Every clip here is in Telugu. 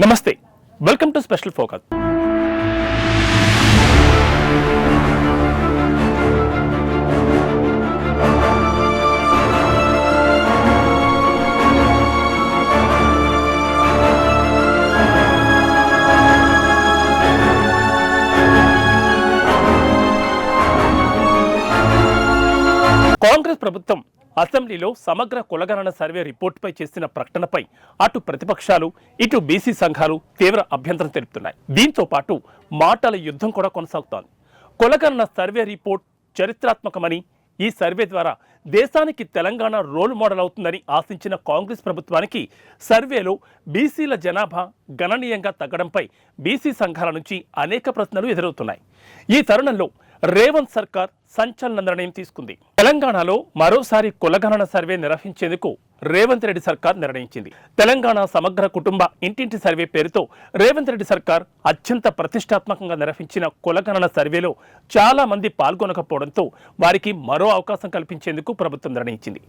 నమస్తే, welcome to special focus. Congress ప్రభుత్వం అసెంబ్లీలో సమగ్ర కులగణన సర్వే రిపోర్టుపై చేసిన ప్రకటనపై అటు ప్రతిపక్షాలు ఇటు బీసీ సంఘాలు తీవ్ర అభ్యంతరం తెలుపుతున్నాయి. దీంతో పాటు మాటల యుద్ధం కూడా కొనసాగుతోంది. కులగణన సర్వే రిపోర్ట్ చరిత్రాత్మకమని, ఈ సర్వే ద్వారా దేశానికి తెలంగాణ రోల్ మోడల్ అవుతుందని ఆశించిన కాంగ్రెస్ ప్రభుత్వానికి సర్వేలో బీసీల జనాభా గణనీయంగా తగ్గడంపై బీసీ సంఘాల నుంచి అనేక ప్రశ్నలు ఎదురవుతున్నాయి. ఈ తరుణంలో రేవంత్ సర్కార్ సంచలన నిర్ణయం తీసుకుంది. తెలంగాణలో మరోసారి కులగణన సర్వే నిర్వహించేందుకు రేవంత్ రెడ్డి సర్కార్ నిర్ణయించింది. తెలంగాణ సమగ్ర కుటుంబ ఇంటింటి సర్వే పేరుతో రేవంత్ రెడ్డి సర్కార్ అత్యంత ప్రతిష్టాత్మకంగా నిర్వహించిన కులగణన సర్వేలో చాలా మంది పాల్గొనకపోవడంతో వారికి మరో అవకాశం కల్పించేందుకు ప్రభుత్వం నిర్ణయించింది.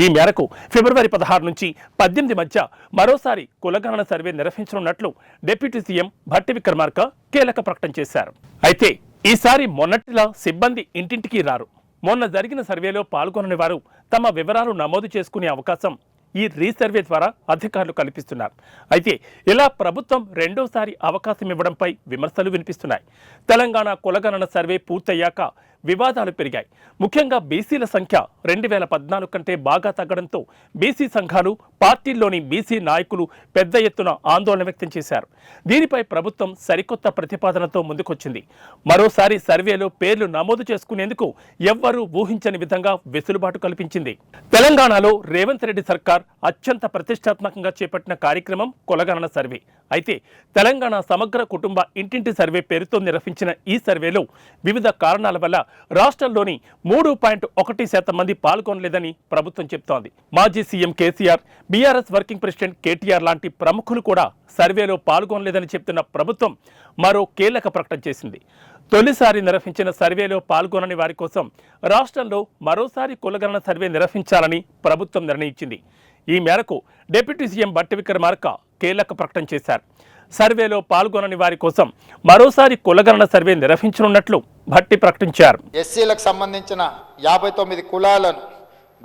ఈ మేరకు ఫిబ్రవరి 16 నుంచి 18 మధ్య మరోసారి కులగణన సర్వే నిర్వహించనున్నట్లు డిప్యూటీ సీఎం భట్టి విక్రమార్క కీలక ప్రకటన చేశారు. అయితే ఈసారి మొన్నటిలా సిబ్బంది ఇంటింటికి రారు. మొన్న జరిగిన సర్వేలో పాల్గొనని వారు తమ వివరాలు నమోదు చేసుకునే అవకాశం ఈ రీసర్వే ద్వారా అధికారులు కల్పిస్తున్నారు. అయితే ఇలా ప్రభుత్వం రెండోసారి అవకాశం ఇవ్వడంపై విమర్శలు వినిపిస్తున్నాయి. తెలంగాణ కులగణన సర్వే పూర్తయ్యాక వివాదాలు పెరిగాయి. ముఖ్యంగా బీసీల సంఖ్య 2014 కంటే బాగా తగ్గడంతో బీసీ సంఘాలు, పార్టీల్లోని బీసీ నాయకులు పెద్ద ఎత్తున ఆందోళన వ్యక్తం చేశారు. దీనిపై ప్రభుత్వం సరికొత్త ప్రతిపాదనతో ముందుకొచ్చింది. మరోసారి సర్వేలో పేర్లు నమోదు చేసుకునేందుకు ఎవ్వరూ ఊహించని విధంగా వెసులుబాటు కల్పించింది. తెలంగాణలో రేవంత్ రెడ్డి సర్కార్ అత్యంత ప్రతిష్టాత్మకంగా చేపట్టిన కార్యక్రమం కులగణన సర్వే. అయితే తెలంగాణ సమగ్ర కుటుంబ ఇంటింటి సర్వే పేరుతో నిర్వహించిన ఈ సర్వేలో వివిధ కారణాల వల్ల రాష్ట్రంలోని 3.1% మంది పాల్గొనలేదని ప్రభుత్వం చెబుతోంది. మాజీ CM KCR, BRS working president KTR లాంటి ప్రముఖులు కూడా సర్వేలో పాల్గొనలేదని చెప్తున్న ప్రభుత్వం మరో కీలక ప్రకటన చేసింది. తొలిసారి నిర్వహించిన సర్వేలో పాల్గొనని వారి కోసం రాష్ట్రంలో మరోసారి కులగణన సర్వే నిర్వహించాలని ప్రభుత్వం నిర్ణయించింది. ఈ మేరకు డిప్యూటీ సీఎం భట్టి విక్రమార్క కీలక ప్రకటన చేశారు. సర్వేలో పాల్గొనని వారి కోసం మరోసారి కులగణన సర్వే నిర్వహించనున్నట్లు భట్టి ప్రకటించారు. ఎస్సీలకు సంబంధించిన 59 కులాలను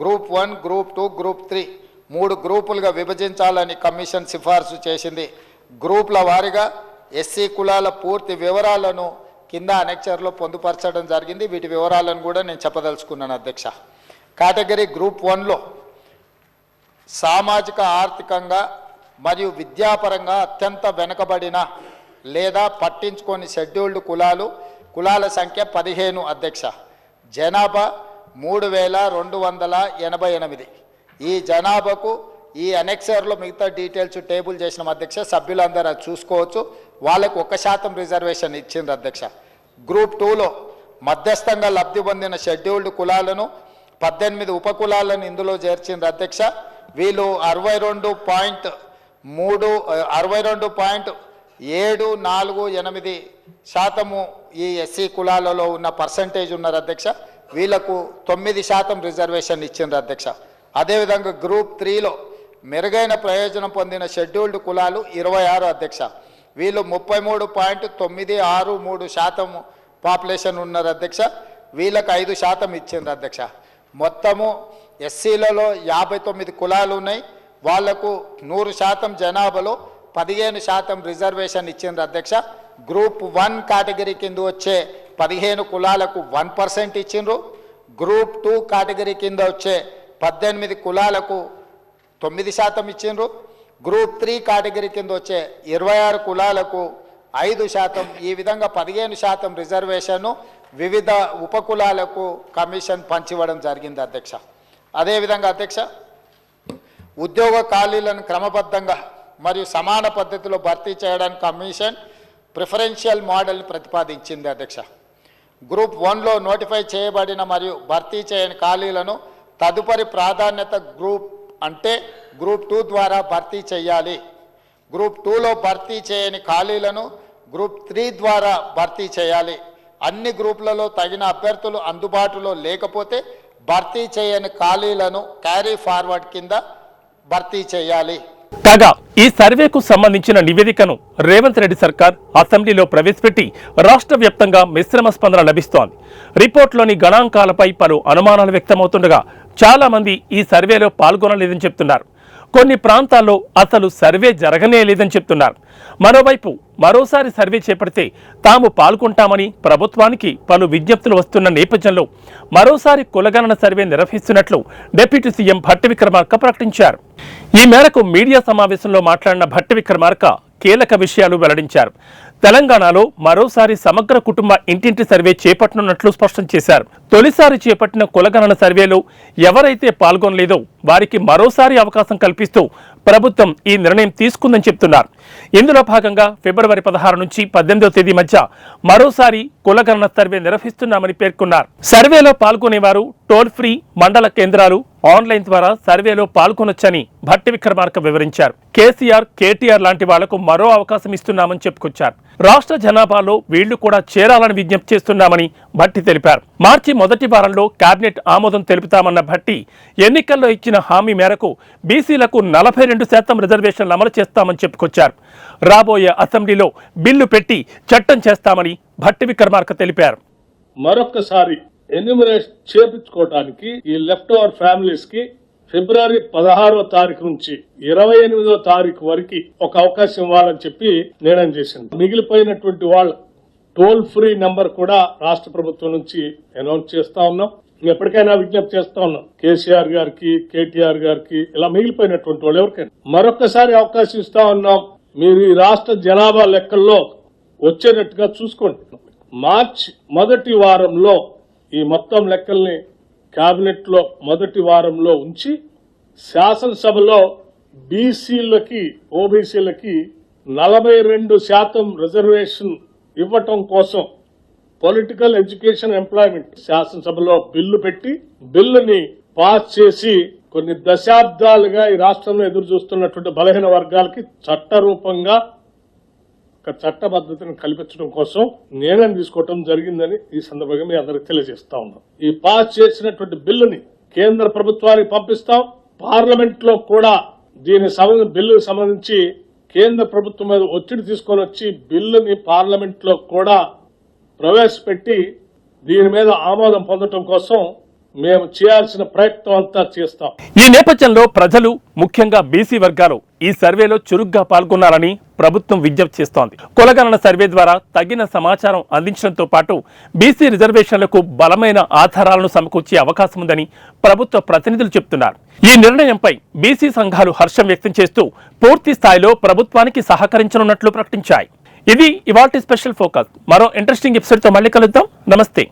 గ్రూప్ 1, గ్రూప్ 2, గ్రూప్ 3 3 గ్రూపులుగా విభజించాలని కమిషన్ సిఫార్సు చేసింది. గ్రూపుల వారీగా ఎస్సీ కులాల పూర్తి వివరాలను కింద అనెక్చర్లో పొందుపరచడం జరిగింది. వీటి వివరాలను కూడా నేను చెప్పదలుచుకున్నాను అధ్యక్ష. కేటగిరీ గ్రూప్ 1లో సామాజిక, ఆర్థికంగా మరియు విద్యాపరంగా అత్యంత వెనుకబడిన లేదా పట్టించుకొని షెడ్యూల్డ్ కులాల సంఖ్య 15 అధ్యక్ష. జనాభా 3288. ఈ జనాభాకు ఈ అనెక్సర్లో మిగతా డీటెయిల్స్ టేబుల్ చేసిన అధ్యక్ష, సభ్యులందరూ అది చూసుకోవచ్చు. వాళ్ళకు 1% రిజర్వేషన్ ఇచ్చింది అధ్యక్ష. గ్రూప్ 2లో మధ్యస్థంగా లబ్ధి పొందిన షెడ్యూల్డ్ కులాలను 18 ఉపకులాలను ఇందులో చేర్చింది అధ్యక్ష. వీళ్ళు 62.748% ఈ ఎస్సీ కులాలలో ఉన్న పర్సంటేజ్ ఉన్నారు అధ్యక్ష. వీళ్లకు 9% రిజర్వేషన్ ఇచ్చిండ్రు అధ్యక్ష. అదేవిధంగా గ్రూప్ 3లో మెరుగైన ప్రయోజనం పొందిన షెడ్యూల్డ్ కులాలు 26 అధ్యక్ష. వీళ్ళు 33.963% పాపులేషన్ ఉన్నారు అధ్యక్ష. వీళ్ళకు 5% ఇచ్చిండ్రు అధ్యక్ష. మొత్తము ఎస్సీలలో 59 కులాలు ఉన్నాయి. వాళ్లకు 100% జనాభాలో 15% రిజర్వేషన్ ఇచ్చిండ్రు అధ్యక్ష. గ్రూప్ 1 కేటగిరీ కింద వచ్చే 15 కులాలకు 1% ఇచ్చిండ్రు. గ్రూప్ 2 కేటగిరీ కింద వచ్చే 18 కులాలకు 9% ఇచ్చిండ్రు. గ్రూప్ 3 కేటగిరీ కింద వచ్చే 26 కులాలకు 5%. ఈ విధంగా 15% రిజర్వేషను వివిధ ఉపకులాలకు కమిషన్ పంచివ్వడం జరిగింది అధ్యక్ష. అదేవిధంగా అధ్యక్ష, ఉద్యోగ ఖాళీలను క్రమబద్ధంగా మరియు సమాన పద్ధతిలో భర్తీ చేయడానికి కమిషన్ ప్రిఫరెన్షియల్ మోడల్ని ప్రతిపాదించింది అధ్యక్ష. గ్రూప్ 1లో నోటిఫై చేయబడిన మరియు భర్తీ చేయని ఖాళీలను తదుపరి ప్రాధాన్యత గ్రూప్ అంటే గ్రూప్ 2 ద్వారా భర్తీ చేయాలి. గ్రూప్ 2లో భర్తీ చేయని ఖాళీలను గ్రూప్ 3 ద్వారా భర్తీ చేయాలి. అన్ని గ్రూపులలో తగిన అభ్యర్థులు అందుబాటులో లేకపోతే భర్తీ చేయని ఖాళీలను క్యారీ ఫార్వర్డ్ కింద భర్తీ చేయాలి. కాగా ఈ సర్వేకు సంబంధించిన నివేదికను రేవంత్ రెడ్డి సర్కార్ అసెంబ్లీలో ప్రవేశపెట్టి రాష్ట్ర వ్యాప్తంగా మిశ్రమ స్పందన లభిస్తోంది. రిపోర్టులోని గణాంకాలపై పలు అనుమానాలు వ్యక్తమవుతుండగా చాలా మంది ఈ సర్వేలో పాల్గొనలేదని చెప్తున్నారు. కొన్ని ప్రాంతాల్లో అసలు సర్వే జరగనే లేదని చెప్తున్నారు. మరోవైపు మరోసారి సర్వే చేపడితే తాము పాల్గొంటామని ప్రభుత్వానికి పలు విజ్ఞప్తులు వస్తున్న నేపథ్యంలో మరోసారి కులగణన సర్వే నిర్వహిస్తున్నట్లు డిప్యూటీ సీఎం భట్టి విక్రమార్క ప్రకటించారు. ఈ మేరకు మీడియా సమావేశంలో మాట్లాడిన భట్టి విక్రమార్క కీలక విషయాలు వెల్లడించారు. తెలంగాణలో మరోసారి సమగ్ర కుటుంబ ఇంటింటి సర్వే చేపట్టనున్నట్లు స్పష్టం చేశారు. తొలిసారి చేపట్టిన కులగణన సర్వేలో ఎవరైతే పాల్గొనలేదో వారికి మరోసారి అవకాశం కల్పిస్తూ ప్రభుత్వం ఈ నిర్ణయం తీసుకుందని చెప్తున్నారు. ఇందులో భాగంగా ఫిబ్రవరి 16 నుంచి 18వ తేదీ మధ్య మరోసారి కులగణన సర్వే నిర్వహిస్తున్నామని పేర్కొన్నారు. సర్వేలో పాల్గొనేవారు టోల్ ఫ్రీ మండల కేంద్రాలు ఆన్లైన్ ద్వారా సర్వేలో పాల్గొనొచ్చని భట్టి విక్రమార్క వివరించారు. కేసీఆర్, కేటీఆర్ లాంటి వాళ్లకు మరో అవకాశం ఇస్తున్నామని చెప్పుకొచ్చారు. రాష్ట్ర జనాభాలో వీళ్లు కూడా చేరాలని విజ్ఞప్తి చేస్తున్నామని భట్టి తెలిపారు. మార్చి మొదటి వారంలో కేబినెట్ ఆమోదం తెలుపుతామన్న భట్టి ఎన్నికల్లో ఇచ్చిన హామీ మేరకు బీసీలకు 42% రిజర్వేషన్లు అమలు చేస్తామని చెప్పుకొచ్చారు. రాబోయే అసెంబ్లీలో బిల్లు పెట్టి చట్టం చేస్తామని భట్టి విక్రమార్క తెలిపారు. మరొకసారి ఎన్యూమరేషన్ చేపించుకోవడానికి ఈ లెఫ్ట్ ఓవర్ ఫ్యామిలీస్ కి ఫిబ్రవరి 16వ తారీఖు నుంచి 28వ తారీఖు వరకు ఒక అవకాశం ఇవ్వాలని చెప్పి నిర్ణయం చేసింది. మిగిలిపోయినటువంటి వాళ్ళ టోల్ ఫ్రీ నంబర్ కూడా రాష్ట్ర ప్రభుత్వం నుంచి అనౌన్స్ చేస్తా ఉన్నాం. ఎప్పటికైనా విజ్ఞప్తి చేస్తా ఉన్నాం కేసీఆర్ గారికి, కేటీఆర్ గారికి, ఇలా మిగిలిపోయినటువంటి వాళ్ళు ఎవరికైనా మరొకసారి అవకాశం ఇస్తా ఉన్నాం. మీరు ఈ రాష్ట్ర జనాభా లెక్కల్లో వచ్చేటట్టుగా చూసుకోండి. మార్చి మొదటి వారంలో ఈ మొత్తం లెక్కల్ని కేబినెట్ లో మొదటి వారంలో ఉంచి శాసనసభలో బీసీలకి, ఓబీసీలకి 42% రిజర్వేషన్ ఇవ్వటం కోసం పొలిటికల్, ఎడ్యుకేషన్, ఎంప్లాయ్మెంట్ శాసనసభలో బిల్లు పెట్టి బిల్లుని పాస్ చేసి కొన్ని దశాబ్దాలుగా ఈ రాష్ట్రంలో ఎదురు చూస్తున్నటువంటి బలహీన వర్గాలకి చట్టరూపంగా ఒక చట్టబద్ధతను కల్పించడం కోసం నిర్ణయం తీసుకోవటం జరిగిందని ఈ సందర్భంగా మీ అందరికి తెలియజేస్తా ఉన్నాం. ఈ పాస్ చేసినటువంటి బిల్లుని కేంద్ర ప్రభుత్వానికి పంపిస్తాం. పార్లమెంట్ లో కూడా బిల్లుకు సంబంధించి కేంద్ర ప్రభుత్వం మీద ఒత్తిడి తీసుకొని వచ్చి బిల్లుని పార్లమెంట్ లో కూడా ప్రవేశపెట్టి దీని మీద ఆమోదం పొందడం కోసం మేము చేయాల్సిన ప్రయత్నం అంతా చేస్తాం. ఈ నేపథ్యంలో ప్రజలు, ముఖ్యంగా బీసీ వర్గాలు ఈ సర్వేలో చురుగ్గా పాల్గొనాలని ప్రభుత్వం విజ్ఞప్తి చేస్తోంది. కులగణన సర్వే ద్వారా తగిన సమాచారం అందించడంతో పాటు బీసీ రిజర్వేషన్లకు బలమైన ఆధారాలను సమకూర్చే అవకాశం ఉందని ప్రభుత్వ ప్రతినిధులు చెబుతున్నారు. ఈ నిర్ణయంపై బీసీ సంఘాలు హర్షం వ్యక్తం చేస్తూ పూర్తి స్థాయిలో ప్రభుత్వానికి సహకరించనున్నట్లు ప్రకటించాయి. ఇది ఇవాల్టి స్పెషల్ ఫోకస్. మరో ఇంట్రెస్టింగ్ ఎపిసోడ్తో మళ్ళీ కలుద్దాం. నమస్తే.